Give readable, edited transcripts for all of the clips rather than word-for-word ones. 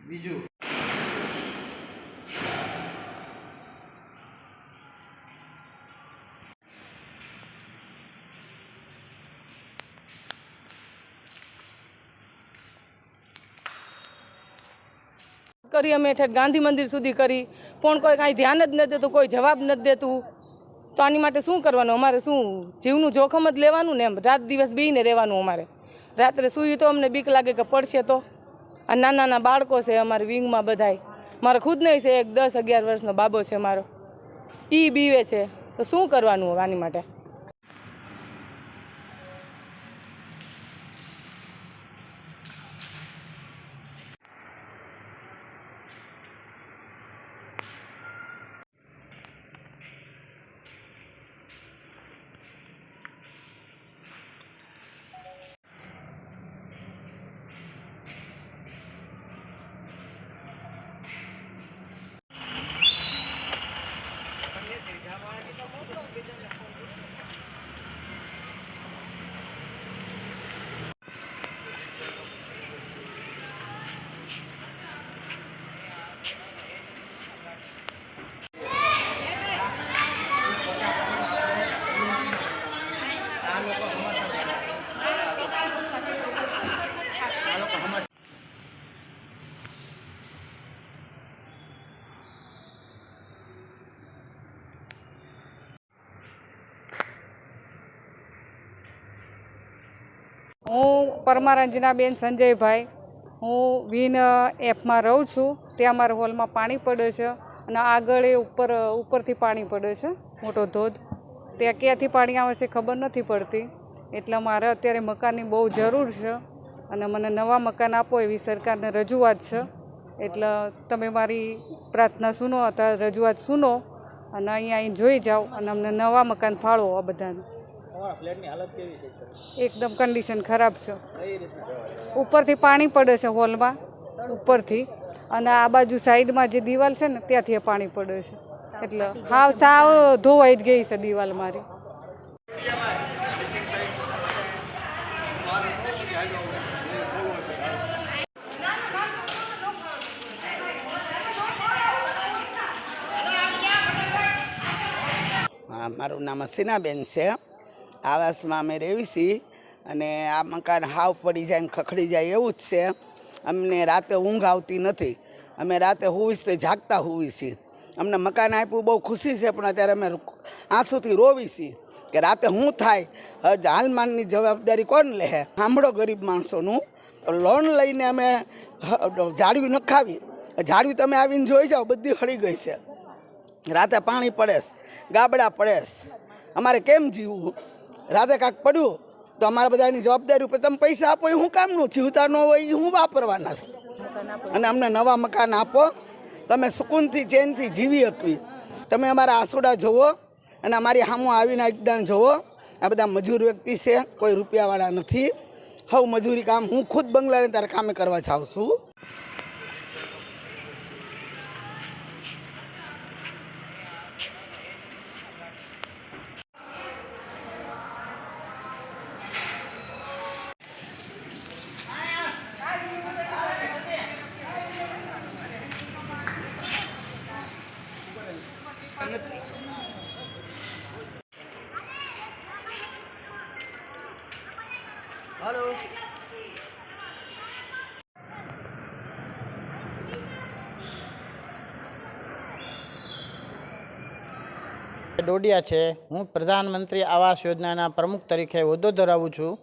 બીજું કરી અમે ઠેઠ ગાંધી મંદિર સુધી કરી પણ કોઈ કાંઈ ધ્યાન જ નથી દેતું, કોઈ જવાબ નથી દેતું. તો આની માટે શું કરવાનું? અમારે શું જીવનું જોખમ જ લેવાનું ને? એમ રાત દિવસ બેહીને રહેવાનું. અમારે રાત્રે સૂઈ તો અમને બીક લાગે કે પડશે તો. આ નાના નાના બાળકો છે અમારે વિંગમાં બધાય. મારે ખુદ નહીં છે, એક 10-11 વર્ષનો બાબો છે મારો, એ બીવે છે. તો શું કરવાનું આની માટે? હું પરમાર અંજનાબેન સંજયભાઈ, હું વિન એફમાં રહું છું. ત્યાં અમારા હોલમાં પાણી પડે છે અને આગળ એ ઉપરથી પાણી પડે છે, મોટો ધોધ. ત્યાં ક્યાંથી પાણી આવે છે ખબર નથી પડતી. એટલે મારે અત્યારે મકાનની બહુ જરૂર છે અને મને નવા મકાન આપો એવી સરકારને રજૂઆત છે. એટલે તમે મારી પ્રાર્થના સુનો, અત્યારે રજૂઆત સુનો અને અહીં જોઈ જાઓ અને અમને નવા મકાન ફાળવો. આ બધાને એકદમ કન્ડિશન ખરાબ છે. ઉપરથી પાણી પડે છે હોલમાં, ઉપરથી, અને આ બાજુ સાઈડમાં જે દિવાલ છે ને ત્યાંથી પાણી પડે છે. એટલે સાવ ધોવાઈ જ ગઈ છે દિવાલ મારી. મારું નામ હસીનાબેન છે. આવાસમાં અમે રહેવી છીએ અને આ મકાન હાવ પડી જાય ને ખખડી જાય એવું જ છે. અમને રાતે ઊંઘ આવતી નથી. અમે રાતે હુવીશ તો જાગતા હુવી છીએ. અમને મકાન આપ્યું બહુ ખુશી છે, પણ અત્યારે અમે આંસુથી રોવી છીએ કે રાતે શું થાય. હાલમાનની જવાબદારી કોણ લે? સાંભળો ગરીબ માણસોનું. લોન લઈને અમે ઝાડવી નખાવી. ઝાડવી તમે આવીને જોઈ જાઓ, બધી હળી ગઈ છે. રાતે પાણી પડે, ગાબડા પડે. અમારે કેમ જીવવું? રાતે કાંક પડ્યું તો અમારા બધાની જવાબદારી ઉપર તમે પૈસા આપો એ શું કામનું? જીવતા ન હોય એ શું વાપરવાના છે? અને અમને નવા મકાન આપો, તમે સુકૂનથી ચેનથી જીવી શકવી. તમે અમારા આંસુડા જોવો અને અમારી સામું આવીને એકદમ જોવો. આ બધા મજૂર વ્યક્તિ છે, કોઈ રૂપિયાવાળા નથી. હવે મજૂરી કામ હું ખુદ બંગલાને તારે કામે કરવા જાઉં છું. હાલો ડોડિયા છે. હું પ્રધાનમંત્રી આવાસ યોજનાના પ્રમુખ તરીકે હોદ્દો ધરાવું છું.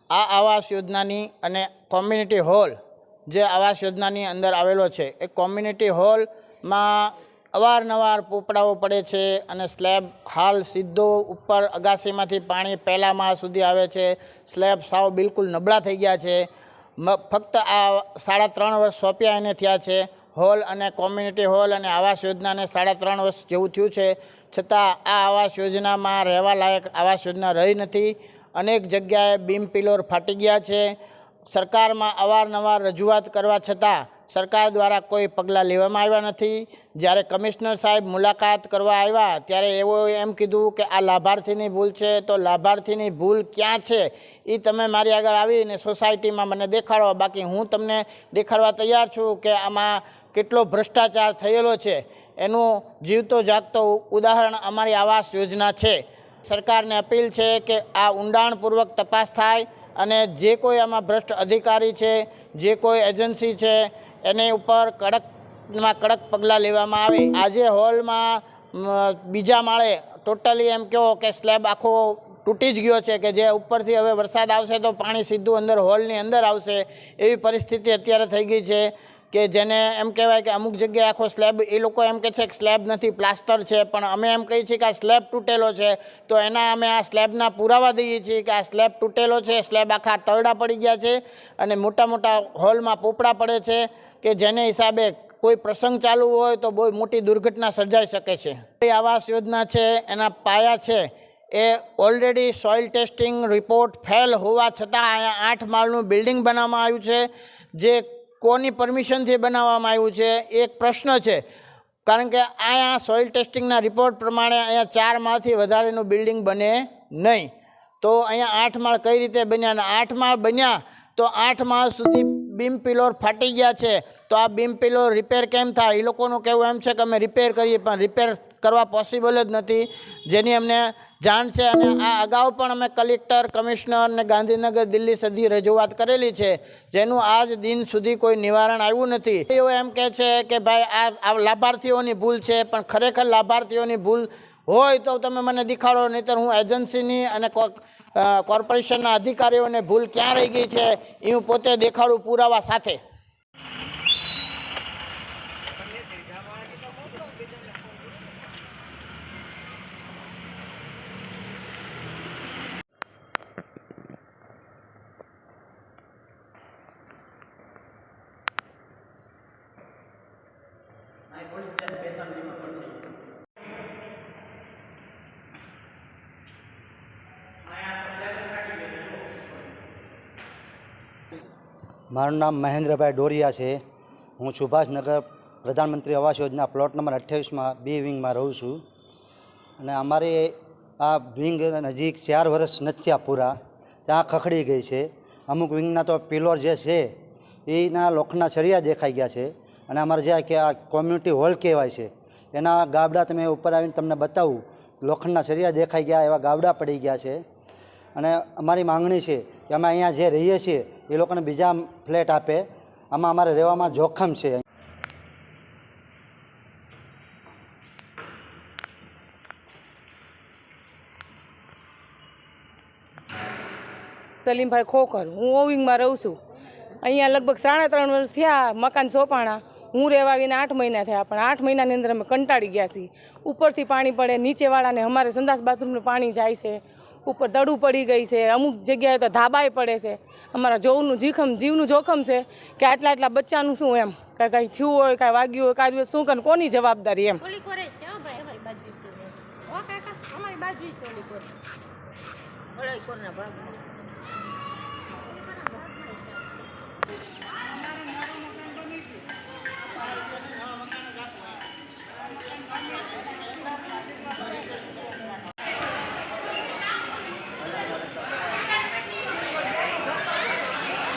આ આવાસ યોજનાની અને કોમ્યુનિટી હોલ જે આવાસ યોજનાની અંદર આવેલો છે, એ કોમ્યુનિટી હોલમાં અવારનવાર પોપડાઓ પડે છે અને સ્લેબ હાલ સીધો ઉપર અગાસીમાંથી પાણી પહેલા માળ સુધી આવે છે. સ્લેબ સાવ બિલકુલ નબળા થઈ ગયા છે. ફક્ત આ 3.5 વર્ષ સોંપ્યા એને થયા છે. હોલ અને કોમ્યુનિટી હોલ અને આવાસ યોજનાને 3.5 વર્ષ જેવું થયું છે, છતાં આ આવાસ યોજનામાં રહેવા લાયક આવાસ યોજના રહી નથી. અનેક જગ્યાએ બીમ પિલોર ફાટી ગયા છે. સરકારમાં અવારનવાર રજૂઆત કરવા છતાં સરકાર દ્વારા કોઈ પગલાં લેવામાં આવ્યા નથી. જ્યારે કમિશનર સાહેબ મુલાકાત કરવા આવ્યા ત્યારે એમ કીધું કે આ લાભાર્થીની ભૂલ છે. તો લાભાર્થીની ભૂલ ક્યાં છે એ તમે મારી આગળ આવીને સોસાયટીમાં મને દેખાડો. બાકી હું તમને દેખાડવા તૈયાર છું કે આમાં કેટલો ભ્રષ્ટાચાર થયેલો છે. એનું જીવતો જાગતો ઉદાહરણ અમારી આવાસ યોજના છે. સરકારને અપીલ છે કે આ ઊંડાણપૂર્વક તપાસ થાય અને જે કોઈ આમાં ભ્રષ્ટ અધિકારી છે, જે કોઈ એજન્સી છે, એની ઉપર કડકમાં કડક પગલાં લેવામાં આવે. આજે હોલમાં બીજા માળે ટોટલી એમ કહો કે સ્લેબ આખો તૂટી જ ગયો છે કે જે ઉપરથી હવે વરસાદ આવશે તો પાણી સીધું અંદર હોલની અંદર આવશે એવી પરિસ્થિતિ અત્યારે થઈ ગઈ છે કે જેને એમ કહેવાય કે અમુક જગ્યાએ આખો સ્લેબ, એ લોકો એમ કહે છે કે સ્લેબ નથી પ્લાસ્ટર છે, પણ અમે એમ કહીએ છીએ કે આ સ્લેબ તૂટેલો છે. તો એના અમે આ સ્લેબના પુરાવા દઈએ છીએ કે આ સ્લેબ તૂટેલો છે. સ્લેબ આખા તરડા પડી ગયા છે અને મોટા મોટા હોલમાં પોપડા પડે છે કે જેને હિસાબે કોઈ પ્રસંગ ચાલુ હોય તો બહુ મોટી દુર્ઘટના સર્જાઈ શકે છે. આવાસ યોજના છે એના પાયા છે એ already soil testing report fail હોવા છતાં અહીંયા 8 માળનું બિલ્ડિંગ બનાવવામાં આવ્યું છે. જે કોની પરમિશનથી બનાવવામાં આવ્યું છે એક પ્રશ્ન છે, કારણ કે અહીંયા સોઇલ ટેસ્ટિંગના રિપોર્ટ પ્રમાણે અહીંયા 4 માળથી વધારેનું બિલ્ડિંગ બને નહીં. તો અહીંયા 8 માળ કઈ રીતે બન્યા? અને 8 માળ બન્યા તો 8 માળ સુધી બીમ પિલોર ફાટી ગયા છે. તો આ બીમ પિલોર રિપેર કેમ થાય? એ લોકોનું કહેવું એમ છે કે અમે રિપેર કરીએ, પણ રિપેર કરવા પોસિબલ જ નથી, જેની અમને જાણ છે. અને આ અગાઉ પણ અમે કલેક્ટર, કમિશનર ને ગાંધીનગર, દિલ્હી સુધી રજૂઆત કરેલી છે, જેનું આજ દિન સુધી કોઈ નિવારણ આવ્યું નથી. એઓ એમ કહે છે કે ભાઈ આ લાભાર્થીઓની ભૂલ છે, પણ ખરેખર લાભાર્થીઓની ભૂલ હોય તો તમે મને દેખાડો, નહીંતર હું એજન્સીની અને કોર્પોરેશનના અધિકારીઓને ભૂલ ક્યાં રહી ગઈ છે એ હું પોતે દેખાડું પુરાવા સાથે. મારું નામ મહેન્દ્રભાઈ ડોરિયા છે. હું સુભાષનગર પ્રધાનમંત્રી Awas Yojana plot number 28માં B વિંગમાં રહું છું. અને અમારી આ વિંગ નજીક 4 વર્ષ નથી થયા પૂરા, ત્યાં ખખડી ગઈ છે. અમુક વિંગના તો પિલોર જે છે એના લોખંડના સળિયા દેખાઈ ગયા છે. અને અમારે જે કે આ કોમ્યુનિટી હોલ કહેવાય છે એના ગાબડા તમે ઉપર આવીને તમને બતાવું, લોખંડના સળિયા દેખાઈ ગયા, એવા ગાબડા પડી ગયા છે. અને અમારી માંગણી છે કે અમે અહીંયા જે રહીએ છીએ એ લોકોને બીજા ફ્લેટ આપે. આમાં અમારે રહેવામાં જોખમ છે. સલીમભાઈ ખોખર, હું ઓવિંગમાં રહું છું. અહીંયા લગભગ 3.5 વર્ષ થયા મકાન સોંપાણા. હું રહેવા આવીને 8 મહિના થયા, પણ 8 મહિનાની અંદર અમે કંટાળી ગયા છીએ. ઉપરથી પાણી પડે, નીચેવાળાને અમારે સંડાસ બાથરૂમનું પાણી જાય છે, ઉપર દડું પડી ગઈ છે, અમુક જગ્યાએ તો ધાબાએ પડે છે. અમારા જીવનું જોખમ છે કે આટલા બચ્ચાનું શું એમ કાંઈ થયું હોય, કાંઈ વાગ્યું હોય, કાંઈ શું કરે, કોની જવાબદારી એમ. અમારું